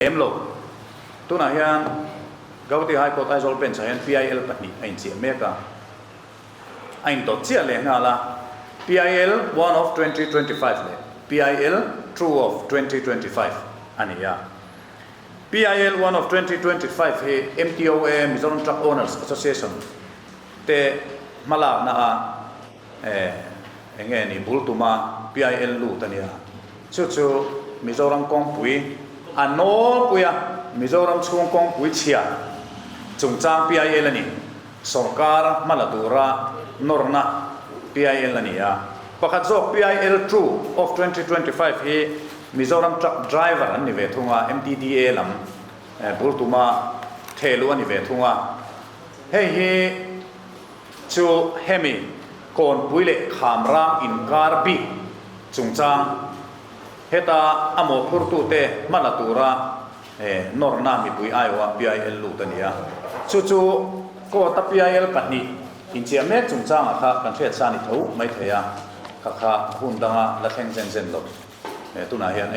em lo tu na hian gauti high court aizol bench hian PIL pahnih a inchiah mek a ain to chia le nga la PIL 1 of 2025 le PIL 2 of 2025 ania PIL 1 of 2025 he MTOA Mizoram Truck Owners Association te mala na a enge ni bultuma PIL lu tania chu Mizoram Kawng pui anol puya Mizoram Kawng pui chhia chungchangah PIL ani sarkar maladura norna PIL ani ya pakhat zok PIL 2 of 2025 he Mizoram truck driver ani ve thunga MTDA lam bultuma thelu ani ve thunga hei hi chu hemi kon puile khamrang inkar bi chungchang heta amo phurtu te malatura norna mi pui aiwa PIL lu tania chu ko ta PIL pahni inchiah mek chungchang kha kan thret sa ni tho mai theya kha hun danga la theng zen lo tuna hian